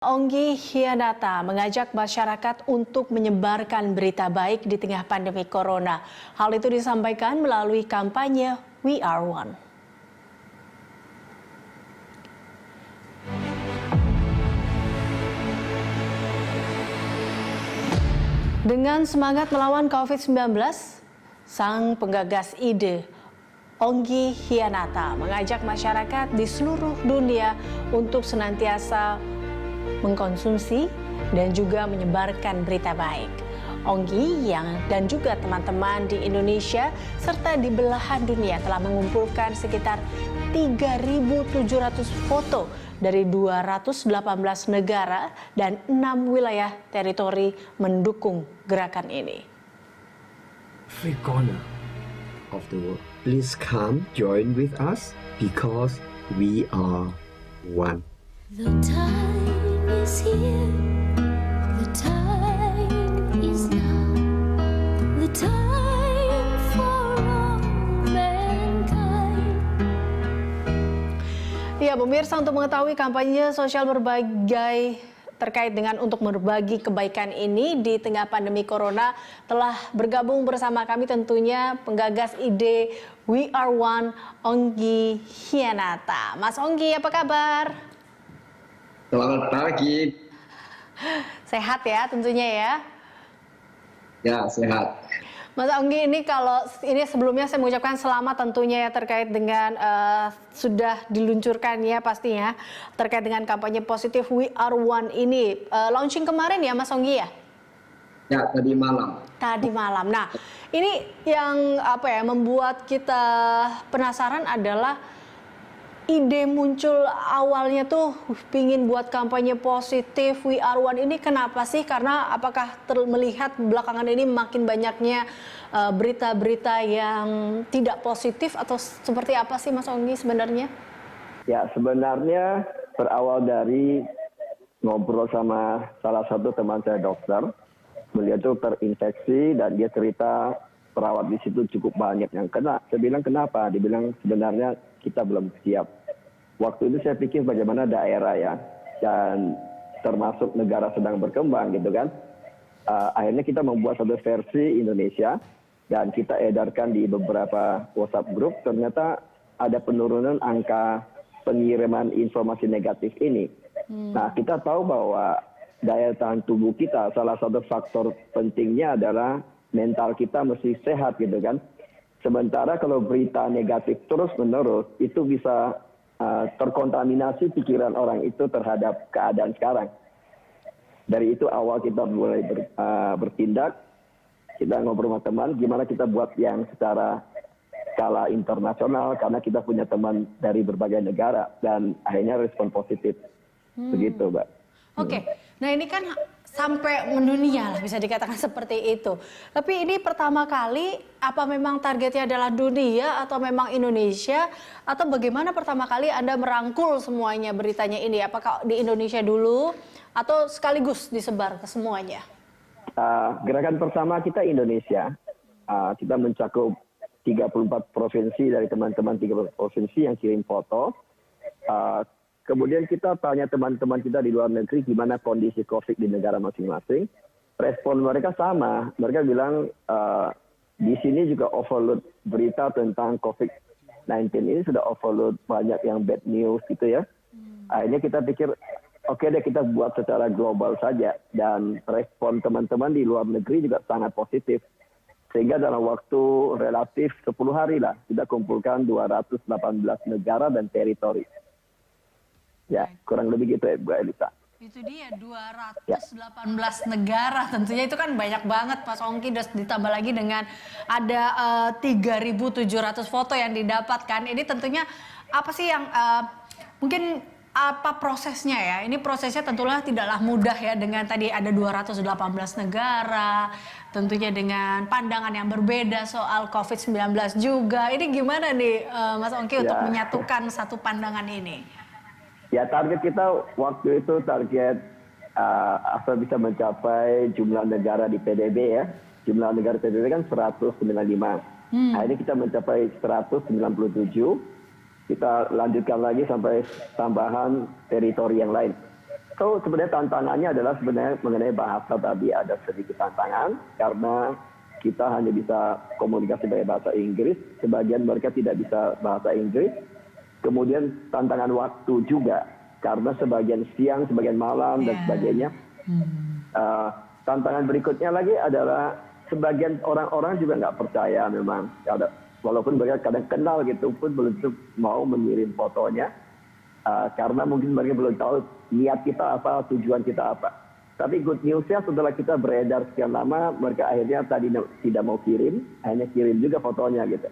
Onggi Hianata mengajak masyarakat untuk menyebarkan berita baik di tengah pandemi corona. Hal itu disampaikan melalui kampanye We Are One. Dengan semangat melawan COVID-19, sang penggagas ide Onggi Hianata mengajak masyarakat di seluruh dunia untuk senantiasa mengkonsumsi dan juga menyebarkan berita baik. Onggi dan juga teman-teman di Indonesia serta di belahan dunia telah mengumpulkan sekitar 3.700 foto dari 218 negara dan 6 wilayah teritori mendukung gerakan ini. Every corner of the world, please come join with us because we are one. The time is here, the time is now, the time for all mankind. Ya, pemirsa, untuk mengetahui kampanye sosial berbagai terkait dengan untuk berbagi kebaikan ini di tengah pandemi corona, telah bergabung bersama kami tentunya penggagas ide We Are One, Onggi Hianata. Mas Onggi, apa kabar? Selamat pagi. Sehat ya tentunya ya? Ya, sehat. Mas Onggi, ini sebelumnya saya mengucapkan selamat tentunya ya terkait dengan sudah diluncurkan ya pastinya terkait dengan kampanye positif We Are One ini. Launching kemarin ya Mas Onggi ya? Ya, tadi malam. Tadi malam. Nah, ini yang membuat kita penasaran adalah ide muncul awalnya tuh pingin buat kampanye positif We Are One ini kenapa sih? Karena apakah melihat belakangan ini makin banyaknya berita-berita yang tidak positif atau seperti apa sih Mas Onggi sebenarnya? Ya, sebenarnya berawal dari ngobrol sama salah satu teman saya dokter. Beliau itu terinfeksi dan dia cerita perawat di situ cukup banyak yang kena. Saya bilang kenapa? Dia bilang sebenarnya kita belum siap. Waktu itu saya pikir bagaimana daerah ya, dan termasuk negara sedang berkembang gitu kan. Akhirnya kita membuat satu versi Indonesia dan kita edarkan di beberapa WhatsApp grup. Ternyata ada penurunan angka pengiriman informasi negatif ini. Nah, kita tahu bahwa daya tahan tubuh kita salah satu faktor pentingnya adalah mental kita mesti sehat gitu kan. Sementara kalau berita negatif terus-menerus itu bisa terkontaminasi pikiran orang itu terhadap keadaan sekarang. Dari itu awal kita mulai bertindak, kita ngobrol sama teman, gimana kita buat yang secara skala internasional, karena kita punya teman dari berbagai negara, dan akhirnya respon positif. Begitu, Mbak. Oke, nah ini kan sampai mendunia lah bisa dikatakan seperti itu. Tapi ini pertama kali apa memang targetnya adalah dunia atau memang Indonesia? Atau bagaimana pertama kali Anda merangkul semuanya beritanya ini? Apakah di Indonesia dulu atau sekaligus disebar ke semuanya? Gerakan pertama kita Indonesia. Kita mencakup 34 provinsi dari teman-teman 34 provinsi yang kirim foto. Kemudian kita tanya teman-teman kita di luar negeri gimana kondisi COVID di negara masing-masing. Respon mereka sama. Mereka bilang di sini juga overload berita tentang COVID-19 ini sudah overload banyak yang bad news gitu ya. Akhirnya kita pikir oke deh kita buat secara global saja. Dan respon teman-teman di luar negeri juga sangat positif. Sehingga dalam waktu relatif 10 hari lah kita kumpulkan 218 negara dan teritori. Ya, kurang lebih gitu ya, Bu Elisa. Itu dia 218 negara, tentunya itu kan banyak banget Mas Onggi, ditambah lagi dengan ada 3.700 foto yang didapatkan. Ini tentunya apa sih yang mungkin apa prosesnya ya? Ini prosesnya tentunya tidaklah mudah ya dengan tadi ada 218 negara, tentunya dengan pandangan yang berbeda soal COVID-19 juga. Ini gimana nih Mas Onggi untuk menyatukan satu pandangan ini? Ya, target kita waktu itu asal bisa mencapai jumlah negara di PDB ya. Jumlah negara PDB kan 195. Akhirnya kita mencapai 197. Kita lanjutkan lagi sampai tambahan teritori yang lain. So sebenarnya tantangannya adalah sebenarnya mengenai bahasa tadi ada sedikit tantangan karena kita hanya bisa komunikasi pakai bahasa Inggris, sebagian mereka tidak bisa bahasa Inggris. Kemudian tantangan waktu juga karena sebagian siang, sebagian malam dan sebagainya. Tantangan berikutnya lagi adalah sebagian orang-orang juga nggak percaya memang. Walaupun mereka kadang kenal gitu pun belum tentu mau mengirim fotonya. Karena mungkin mereka belum tahu niat kita apa, tujuan kita apa. Tapi good newsnya setelah kita beredar sekian lama, mereka akhirnya tadi tidak mau kirim, hanya kirim juga fotonya gitu.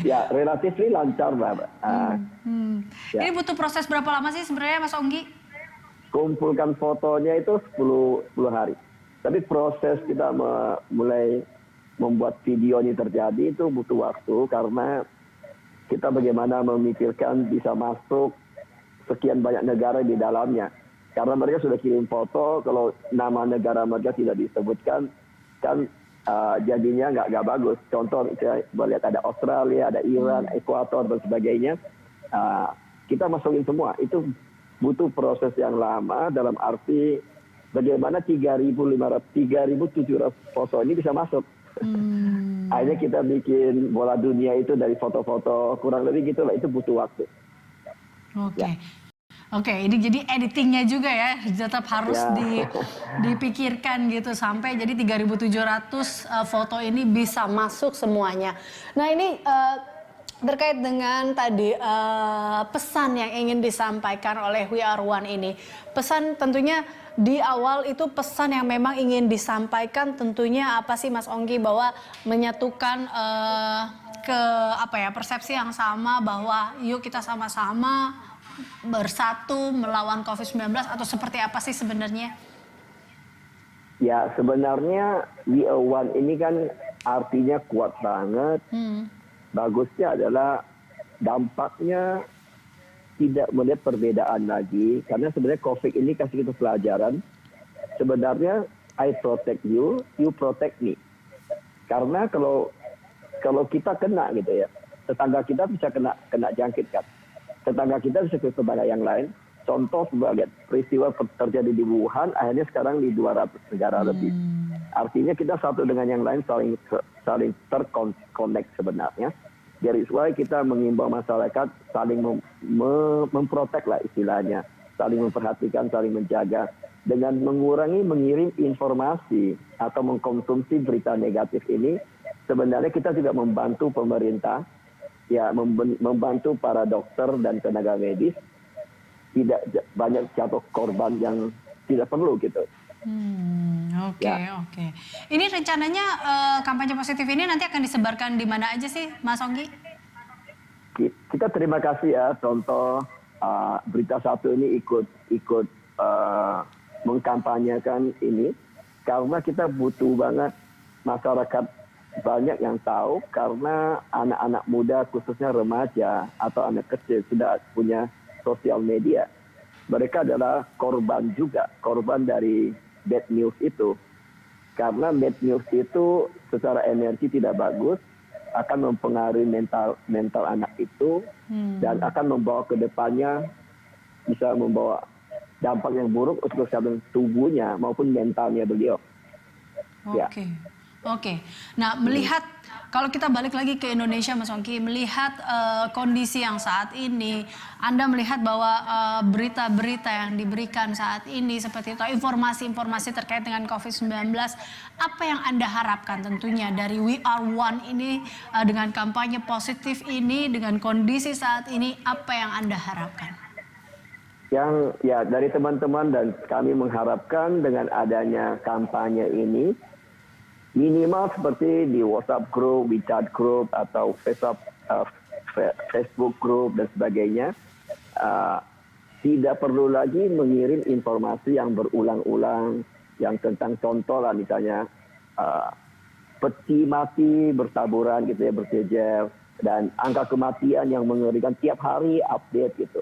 Ya relatif lancar lah. Ya. Ini butuh proses berapa lama sih sebenarnya Mas Ongki? Kumpulkan fotonya itu 10 hari. Tapi proses kita mulai membuat video ini terjadi itu butuh waktu karena kita bagaimana memikirkan bisa masuk sekian banyak negara di dalamnya. Karena mereka sudah kirim foto, kalau nama negara mereka tidak disebutkan, kan jadinya nggak bagus. Contoh, saya lihat ada Australia, ada Iran, Ekuador, dan sebagainya. Kita masukin semua. Itu butuh proses yang lama dalam arti bagaimana 3.700 foto ini bisa masuk. Akhirnya kita bikin bola dunia itu dari foto-foto, kurang lebih gitu lah, itu butuh waktu. Oke. Ya. Oke, ini jadi editingnya juga ya, tetap harus dipikirkan gitu sampai jadi 3.700 foto ini bisa masuk semuanya. Nah ini terkait dengan tadi pesan yang ingin disampaikan oleh We Are One ini. Pesan tentunya di awal itu pesan yang memang ingin disampaikan tentunya apa sih Mas Ongki, bahwa menyatukan ke persepsi yang sama bahwa yuk kita sama-sama bersatu melawan COVID-19 atau seperti apa sih sebenarnya? Ya sebenarnya We Are One ini kan artinya kuat banget. Bagusnya adalah dampaknya tidak melihat perbedaan lagi. Karena sebenarnya COVID ini kasih kita pelajaran. Sebenarnya I protect you, you protect me. Karena kalau kita kena gitu ya, tetangga kita bisa kena jangkit kan. Tetangga kita bisa kepada yang lain. Contoh sebagai peristiwa terjadi di Wuhan, akhirnya sekarang di 200 negara lebih. Artinya kita satu dengan yang lain saling terkonek sebenarnya. Dari why kita mengimbau masyarakat saling memprotek lah istilahnya. Saling memperhatikan, saling menjaga. Dengan mengurangi mengirim informasi atau mengkonsumsi berita negatif ini, sebenarnya kita juga membantu pemerintah, ya membantu para dokter dan tenaga medis, tidak banyak jatuh korban yang tidak perlu gitu. Oke. Ini rencananya kampanye positif ini nanti akan disebarkan di mana aja sih Mas Ongki? Kita terima kasih ya, contoh Berita Satu ini ikut mengkampanyekan ini karena kita butuh banget masyarakat banyak yang tahu, karena anak-anak muda khususnya remaja atau anak kecil sudah punya sosial media. Mereka adalah korban juga, korban dari bad news itu. Karena bad news itu secara energi tidak bagus, akan mempengaruhi mental anak itu, dan akan membawa ke depannya, bisa membawa dampak yang buruk untuk kesehatan tubuhnya maupun mentalnya beliau. Oke. Nah, melihat kalau kita balik lagi ke Indonesia, Mas Ongki, melihat kondisi yang saat ini, Anda melihat bahwa berita-berita yang diberikan saat ini seperti itu, informasi-informasi terkait dengan COVID-19, apa yang Anda harapkan tentunya dari We Are One ini dengan kampanye positif ini, dengan kondisi saat ini, apa yang Anda harapkan? Yang ya dari teman-teman dan kami mengharapkan dengan adanya kampanye ini, minimal seperti di WhatsApp group, WeChat group, atau Facebook group dan sebagainya, tidak perlu lagi mengirim informasi yang berulang-ulang, yang tentang contoh lah misalnya peti mati bertaburan gitu ya, berjejer, dan angka kematian yang mengerikan tiap hari update gitu.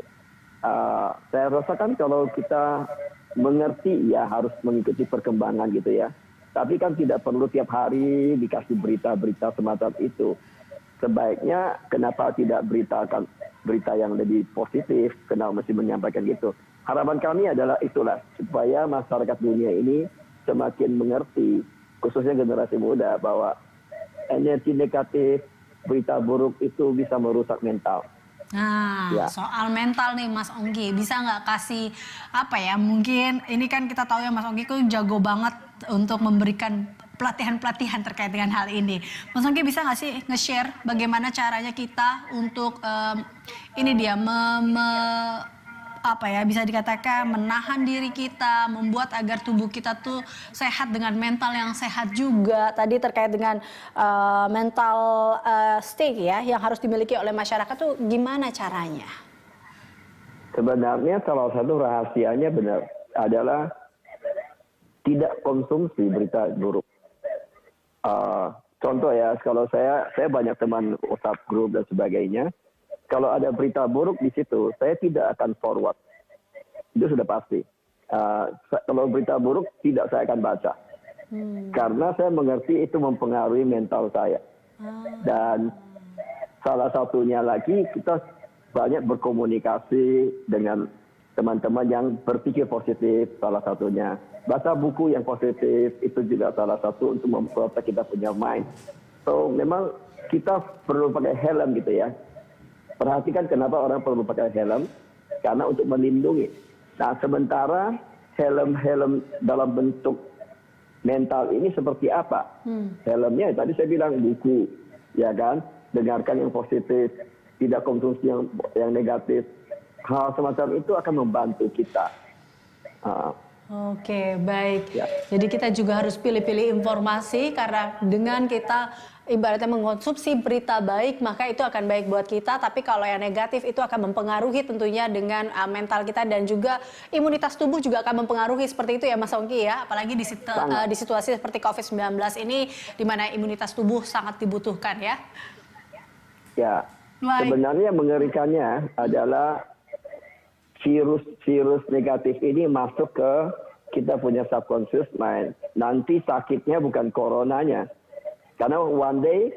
Saya rasakan kalau kita mengerti ya harus mengikuti perkembangan gitu ya. Tapi kan tidak perlu tiap hari dikasih berita-berita semacam itu. Sebaiknya kenapa tidak beritakan berita yang lebih positif, kenapa mesti menyampaikan gitu. harapan kami adalah itulah, supaya masyarakat dunia ini semakin mengerti, khususnya generasi muda, bahwa energi negatif, berita buruk itu bisa merusak mental. Nah, Ya. soal mental nih Mas Ongki, bisa nggak kasih apa ya? Mungkin ini kan kita tahu ya Mas Ongki itu jago banget untuk memberikan pelatihan-pelatihan terkait dengan hal ini. Mas Ongki bisa nggak sih nge-share bagaimana caranya kita untuk ini dia apa ya, bisa dikatakan menahan diri kita, membuat agar tubuh kita tuh sehat dengan mental yang sehat juga. Tadi terkait dengan mental state ya yang harus dimiliki oleh masyarakat tuh gimana caranya? Sebenarnya salah satu rahasianya benar adalah tidak konsumsi berita buruk. Contoh ya, kalau saya banyak teman WhatsApp group dan sebagainya. Kalau ada berita buruk di situ, saya tidak akan forward. Itu sudah pasti. Kalau berita buruk, tidak saya akan baca. Karena saya mengerti itu mempengaruhi mental saya. Dan salah satunya lagi, kita banyak berkomunikasi dengan teman-teman yang berpikir positif, salah satunya. Baca buku yang positif, itu juga salah satu untuk memprotek kita punya mind. So, memang kita perlu pakai helm gitu ya. Perhatikan kenapa orang perlu pakai helm, karena untuk melindungi. Nah, sementara helm-helm dalam bentuk mental ini seperti apa? Helmnya tadi saya bilang buku, ya kan? Dengarkan yang positif, tidak konsumsi yang negatif. Hal semacam itu akan membantu kita. Oke, baik. Ya. Jadi kita juga harus pilih-pilih informasi karena dengan kita ibaratnya mengkonsumsi berita baik, maka itu akan baik buat kita. Tapi kalau yang negatif itu akan mempengaruhi tentunya dengan mental kita dan juga imunitas tubuh juga akan mempengaruhi seperti itu ya Mas Ongki ya. Apalagi di situasi seperti COVID-19 ini di mana imunitas tubuh sangat dibutuhkan ya. Ya, Baik. sebenarnya mengerikannya adalah virus negatif ini masuk ke kita punya subconscious mind. Nanti sakitnya bukan coronanya. Karena one day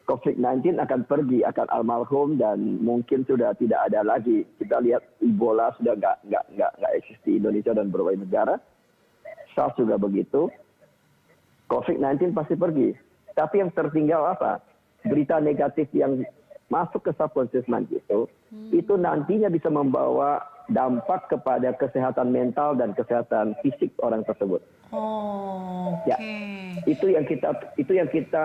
COVID-19 akan pergi, akan almarhum dan mungkin sudah tidak ada lagi. Kita lihat Ebola sudah nggak eksis di Indonesia dan berbagai negara. SARS juga begitu. COVID-19 pasti pergi. Tapi yang tertinggal apa? Berita negatif yang masuk ke subconscious mind itu nantinya bisa membawa dampak kepada kesehatan mental dan kesehatan fisik orang tersebut. Oh, oke. Ya, itu yang kita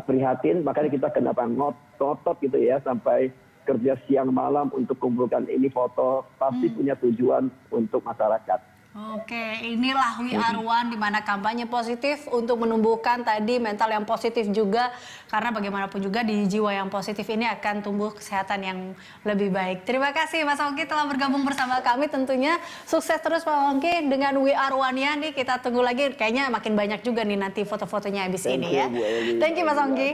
prihatin, makanya kita kenapa ngotot gitu ya sampai kerja siang malam untuk kumpulkan ini foto, pasti punya tujuan untuk masyarakat. Oke, inilah We Are One di mana kampanye positif untuk menumbuhkan tadi mental yang positif juga karena bagaimanapun juga di jiwa yang positif ini akan tumbuh kesehatan yang lebih baik. Terima kasih Mas Ongki telah bergabung bersama kami tentunya. Sukses terus Pak Ongki dengan We Are One-nya nih, kita tunggu lagi kayaknya makin banyak juga nih nanti foto-fotonya habis ini ya. Bu Eli. Thank you Mas Ongki.